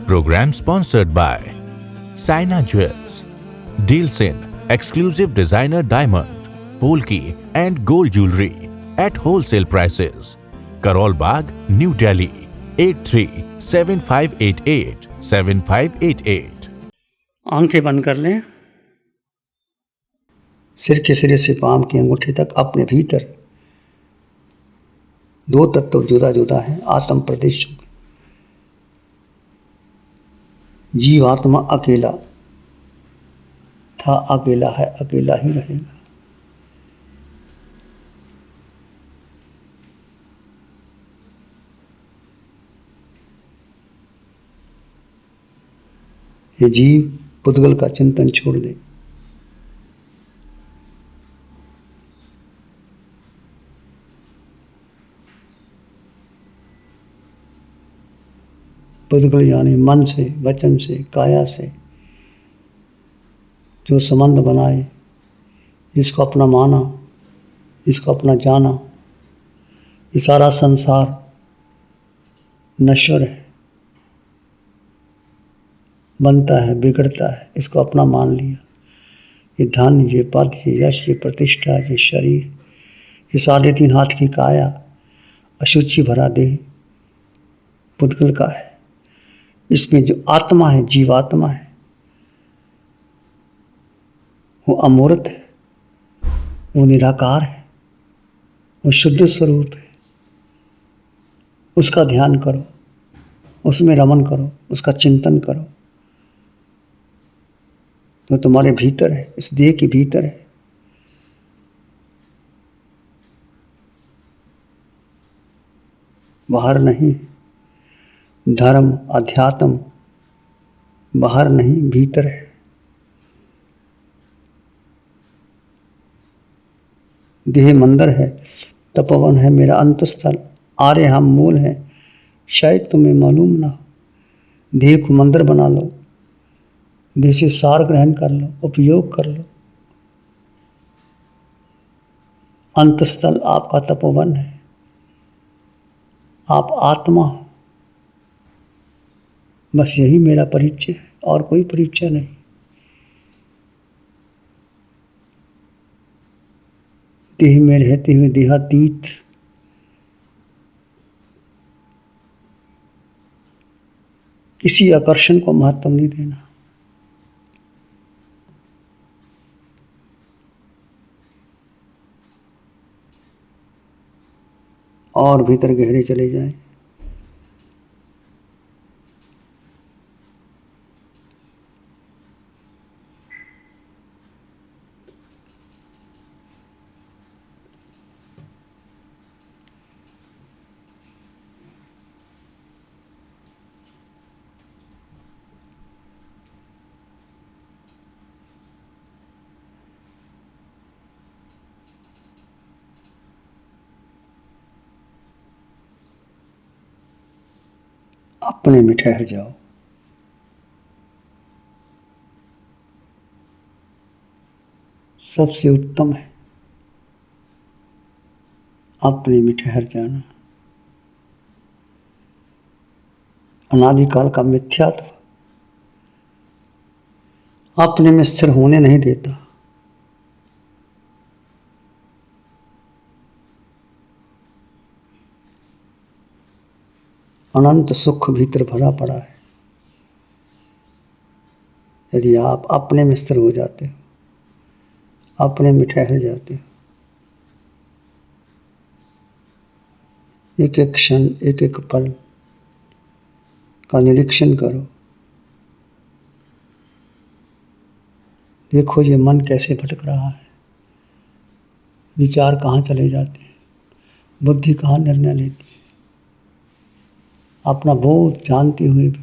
Program sponsored by Saina Jewels. Deals in exclusive designer diamond, polki and gold jewelry at wholesale prices. Karol Bagh, New Delhi, 8375887588. आंखें बंद कर लें। सिर के सिरे से पांव की अंगूठी तक अपने भीतर दो तत्व जुदा जुदा हैं, आत्म प्रदेश। जीव आत्मा अकेला था, अकेला है, अकेला ही रहेगा। ये जीव पुद्गल का चिंतन छोड़ दे। पुद्गल यानी मन से, वचन से, काया से जो संबंध बनाए, जिसको अपना माना, जिसको अपना जाना। ये सारा संसार नश्वर है, बनता है, बिगड़ता है, इसको अपना मान लिया। ये धन, ये पद, ये यश, ये प्रतिष्ठा, ये शरीर, ये 3.5 हाथ की काया, अशुचि भरा देह पुद्गल का है। इसमें जो आत्मा है, जीवात्मा है, वो अमूर्त है, वो निराकार है, वो शुद्ध स्वरूप है। उसका ध्यान करो, उसमें रमन करो, उसका चिंतन करो। वो तुम्हारे भीतर है, इस देह के भीतर है। बाहर नहीं। धर्म, अध्यात्म बाहर नहीं, भीतर है। देह मंदिर है, तपोवन है मेरा अंतस्थल, आर्य हम मूल है, शायद तुम्हें मालूम ना हो। देह को मंदिर बना लो, देह से सार ग्रहण कर लो, उपयोग कर लो। अंतस्थल आपका तपोवन है, आप आत्मा हो। बस यही मेरा परिचय है, और कोई परिचय नहीं। देह में रहते हुए देहातीत, किसी आकर्षण को महत्व नहीं देना। और भीतर गहरे चले जाएं। अपने में ठहर जाओ। सबसे उत्तम है अपने में ठहर जाना। अनादिकाल का मिथ्यात्व अपने में स्थिर होने नहीं देता। अनंत सुख भीतर भरा पड़ा है। यदि आप अपने में स्थिर हो जाते हो, अपने में ठहर जाते हो, एक एक क्षण, एक एक पल का निरीक्षण करो। देखो ये मन कैसे भटक रहा है, विचार कहाँ चले जाते हैं, बुद्धि कहाँ निर्णय लेती है। अपना बोध जानते हुए भी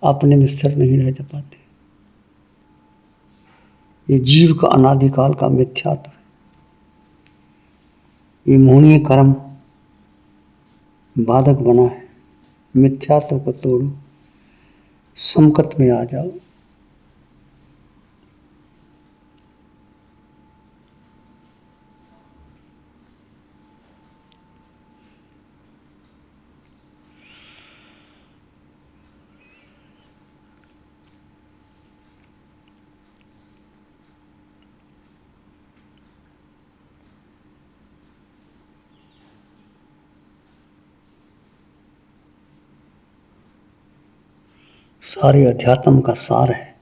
अपने में स्थिर नहीं रह पाते। ये जीव का अनादिकाल का मिथ्यात्व है। ये मोहनीय कर्म बाधक बना है। मिथ्यात्व को तोड़ो, समकत में आ जाओ। सारे अध्यात्म का सार है।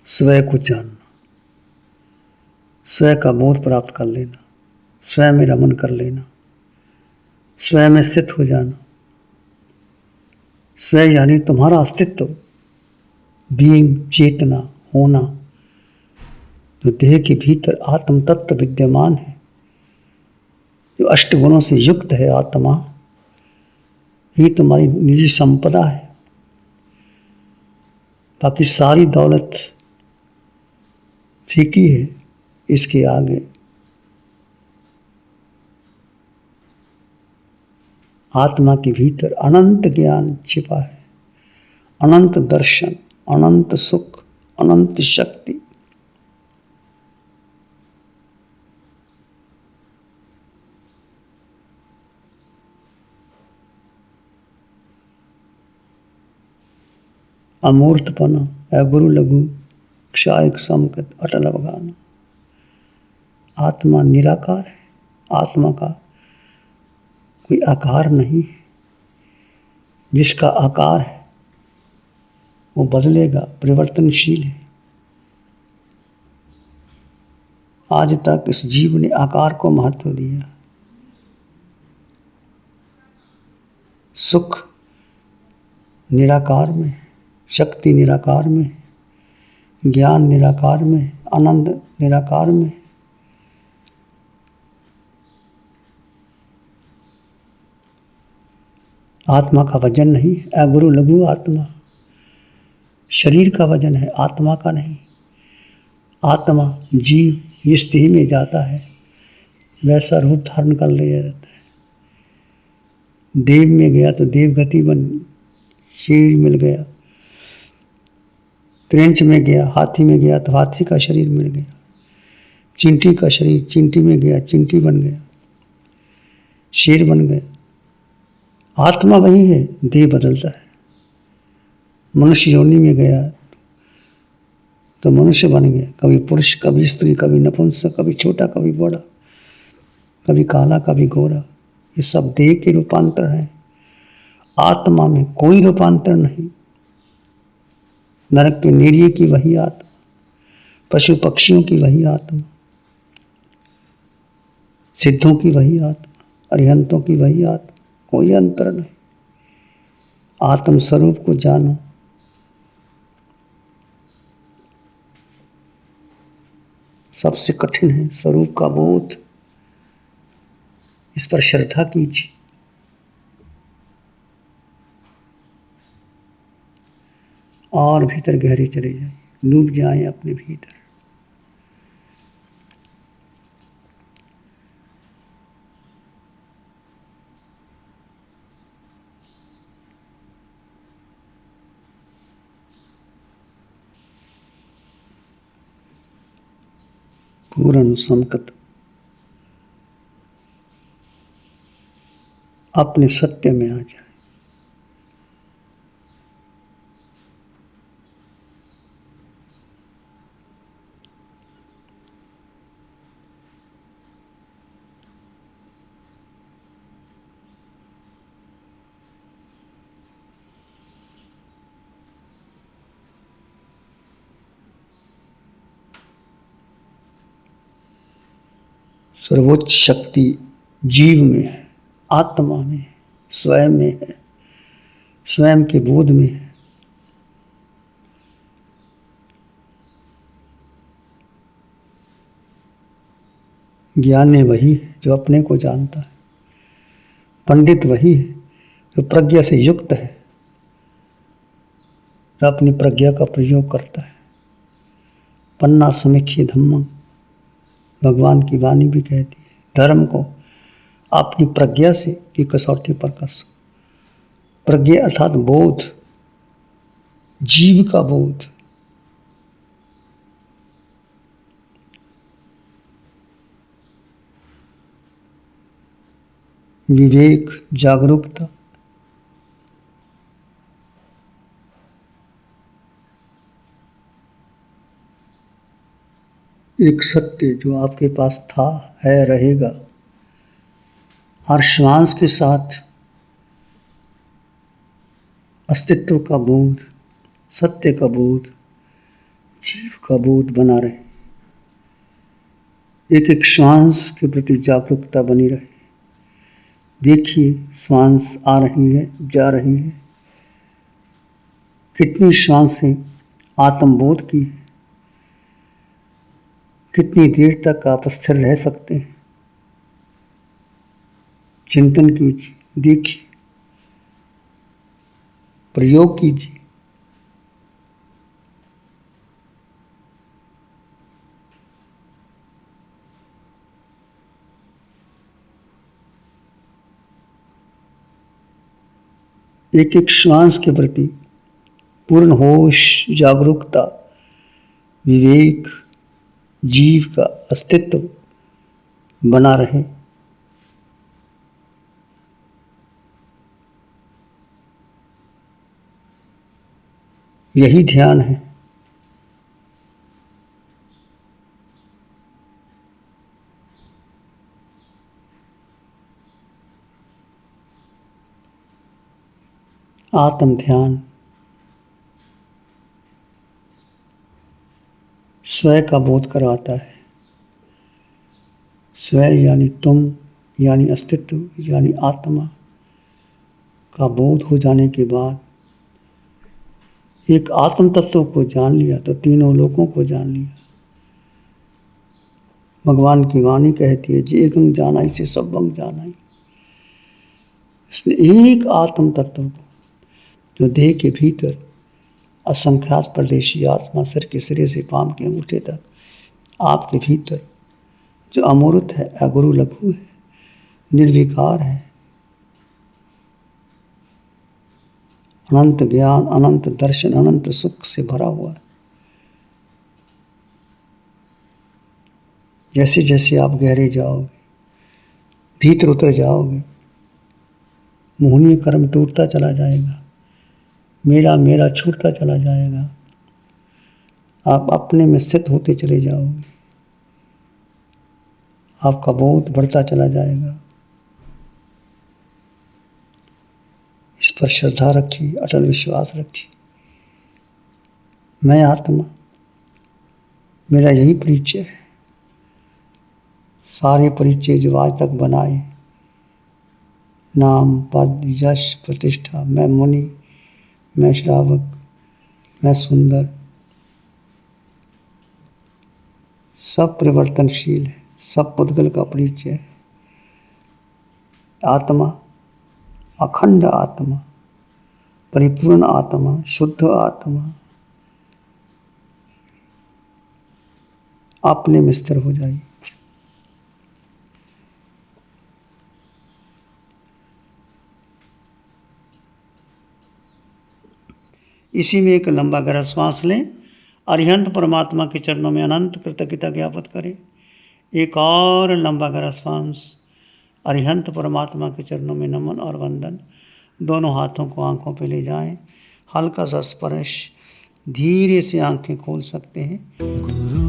स्वयं को जानना, स्वयं का बोध प्राप्त कर लेना, स्वयं में रमन कर लेना, स्वयं में स्थित हो जाना। स्वयं यानी तुम्हारा अस्तित्व, बीइंग, चेतना, होना, जो देह के भीतर आत्म तत्व विद्यमान है, जो अष्ट गुणों से युक्त है आत्मा, ही तुम्हारी निजी संपदा है। बाकी सारी दौलत फीकी है इसके आगे। आत्मा के भीतर अनंत ज्ञान छिपा है, अनंत दर्शन, अनंत सुख, अनंत शक्ति। अमूर्तपना, अगुरु लघु, क्षायक समकत, अटल अवगाना। आत्मा निराकार है, आत्मा का कोई आकार नहीं है। जिसका आकार है वो बदलेगा, परिवर्तनशील है। आज तक इस जीव ने आकार को महत्व दिया। सुख निराकार में, शक्ति निराकार में, ज्ञान निराकार में, आनंद निराकार में। आत्मा का वजन नहीं, अगुरु लघु आत्मा। शरीर का वजन है, आत्मा का नहीं। आत्मा जीव जिस स्थिति में जाता है वैसा रूप धारण कर लिया जाता है। देव में गया तो देव गति बन, शरीर मिल गया। त्रेंच में गया, हाथी में गया तो हाथी का शरीर मिल गया। चींटी का शरीर, चींटी में गया, चींटी बन गया, शेर बन गया। आत्मा वही है, देह बदलता है। मनुष्य योनि में गया तो मनुष्य बन गया, कभी पुरुष, कभी स्त्री, कभी नपुंसक, कभी छोटा, कभी बड़ा, कभी काला, कभी गोरा। ये सब देह के रूपांतर हैं। आत्मा में कोई रूपांतर नहीं। नरक के निरीय की वही आत्मा, पशु पक्षियों की वही आत्मा, सिद्धों की वही आत्मा, अरिहंतों की वही आत्मा। कोई अंतर नहीं। आत्म स्वरूप को जानो। सबसे कठिन है स्वरूप का बोध। इस पर श्रद्धा कीजिए। और भीतर गहरे चले जाइए, डूब जाएं अपने भीतर। पूर्ण समकत अपने सत्य में आ जाए। सर्वोच्च शक्ति जीव में है, आत्मा में है, स्वयं में है, स्वयं के बोध में है। ज्ञानी वही है जो अपने को जानता है। पंडित वही है जो प्रज्ञा से युक्त है, जो अपनी प्रज्ञा का प्रयोग करता है। पन्ना समीक्षी धम्मं, भगवान की वाणी भी कहती है, धर्म को अपनी प्रज्ञा से की कसौटी पर कसो। प्रज्ञा अर्थात बोध, जीव का बोध। विवेक, जागरूकता। एक सत्य जो आपके पास था, है, रहेगा। हर श्वास के साथ अस्तित्व का बोध, सत्य का बोध, जीव का बोध बना रहे। एक एक श्वास के प्रति जागरूकता बनी रहे। देखिए श्वास आ रही है, जा रही है। कितनी श्वासें आत्मबोध की है। कितनी देर तक आप स्थिर रह सकते हैं। चिंतन कीजिए, देखिए, प्रयोग कीजिए। एक एक श्वास के प्रति पूर्ण होश, जागरूकता, विवेक, जीव का अस्तित्व बना रहे। यही ध्यान है। आत्म ध्यान स्वयं का बोध करवाता है। स्वयं यानी तुम, यानी अस्तित्व, यानी आत्मा का बोध हो जाने के बाद एक आत्म तत्व को जान लिया तो तीनों लोकों को जान लिया। भगवान की वाणी कहती है, जे गंग जानाई से सब बंग जानाई। इसने एक आत्म तत्व को, जो देह के भीतर असंख्यात परदेशी आत्मा सिर के सिरे से पांव के अंगूठे तक आपके भीतर जो अमूर्त है, अगुरु लघु है, निर्विकार है, अनंत ज्ञान, अनंत दर्शन, अनंत सुख से भरा हुआ है। जैसे जैसे आप गहरे जाओगे, भीतर उतर जाओगे, मोहनीय कर्म टूटता चला जाएगा, मेरा मेरा छूटता चला जाएगा। आप अपने में स्थित होते चले जाओगे, आपका बोध बढ़ता चला जाएगा। इस पर श्रद्धा रखिए, अटल विश्वास रखिए। मैं आत्मा, मेरा यही परिचय है। सारे परिचय जो आज तक बनाए, नाम, पद, यश, प्रतिष्ठा, मैं मुनि, मैं श्रावक, मैं सुंदर, सब परिवर्तनशील है, सब पुद्गल का परिचय है। आत्मा, अखंड आत्मा, परिपूर्ण आत्मा, शुद्ध आत्मा, अपने में स्थिर हो जाइए। इसी में एक लंबा गहरा श्वास लें। अरिहंत परमात्मा के चरणों में अनंत कृतज्ञता ज्ञापित करें। एक और लंबा गहरा श्वास। अरिहंत परमात्मा के चरणों में नमन और वंदन। दोनों हाथों को आंखों पे ले जाएं। हल्का सा स्पर्श, धीरे से आंखें खोल सकते हैं। गुरु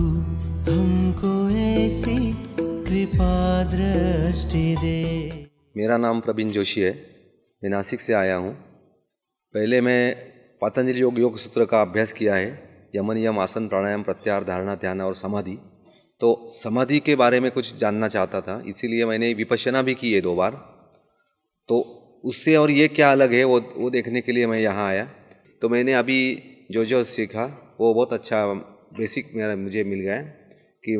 हमको ऐसी कृपा दृष्टि दे। मेरा नाम प्रवीण जोशी है। मैं नासिक से आया हूँ। पहले मैं पतंजलि योग सूत्र का अभ्यास किया है, यम नियम, आसन, प्राणायाम, प्रत्याहार, धारणा, ध्यान और समाधि। तो समाधि के बारे में कुछ जानना चाहता था, इसीलिए मैंने विपश्यना भी की है 2 बार। तो उससे और ये क्या अलग है वो देखने के लिए मैं यहाँ आया। तो मैंने अभी जो सीखा वो बहुत अच्छा बेसिक मुझे मिल गया कि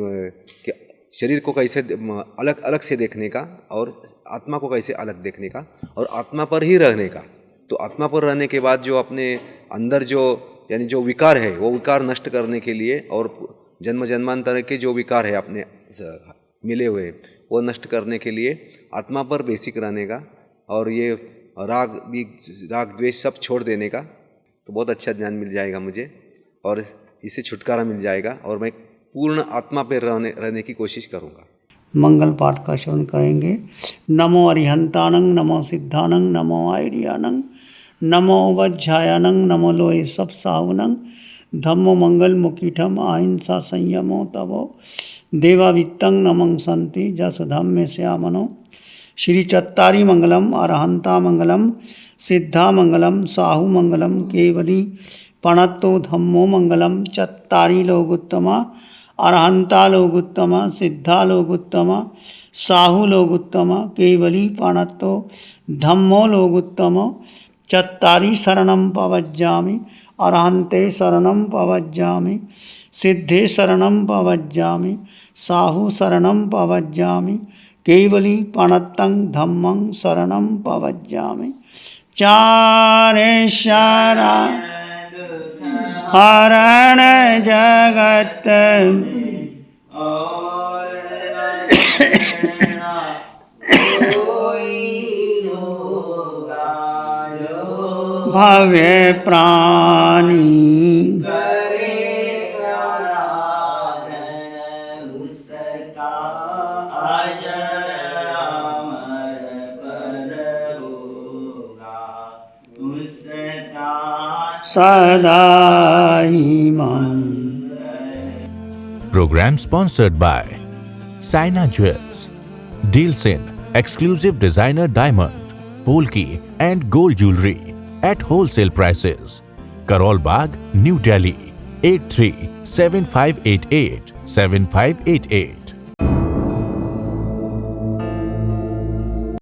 शरीर को कैसे अलग अलग से देखने का और आत्मा को कैसे अलग देखने का और आत्मा पर ही रहने का। तो आत्मा पर रहने के बाद जो अपने अंदर यानी जो विकार है वो विकार नष्ट करने के लिए और जन्म जन्मांतर के जो विकार है अपने मिले हुए वो नष्ट करने के लिए आत्मा पर बेसिक रहने का और ये राग द्वेष सब छोड़ देने का। तो बहुत अच्छा ज्ञान मिल जाएगा मुझे और इससे छुटकारा मिल जाएगा और मैं पूर्ण आत्मा पर रहने की कोशिश करूँगा। मंगल पाठ का श्रवण करेंगे। नमो अरिहंतानंग, नमो सिद्धानंग, नमो आयरियानंग, नमो वज्झायानंग, नमो लोहे सब साहुनंग, धम्मो मंगल मुकीठम, अहिंसा संयमो तवो, देवावित्तंग नमं संति, जस धम्मे श्यामनो, श्री चत्तारी मंगलम, अरहंता मंगलम, सिद्धामंगलम साहुमंगलम केवली पणत्तो धम्मो मंगलम चत्तारी लोगुत्तमा अरहंता लोगुत्तमा सिद्धा लोगुत्तमा साहु लोगुत्तमा केवली पणत्तो धम्मो लोगुत्तमो चत्तारी शरणं पवज्जामि अरहन्ते शरणं पवज्जामि सिद्धे शरणं पवज्जामि साहु शरणं पवज्जामि केवली पणत्तं धम्मं शरणं पवज्जामि चारेश्वरा हरण जगत भव्य प्राणी सदा ही मन। Program sponsored by Saina Jewels. Deals in exclusive designer diamond, polki and gold jewelry at wholesale prices. Karol Bagh, New Delhi 837588 7588.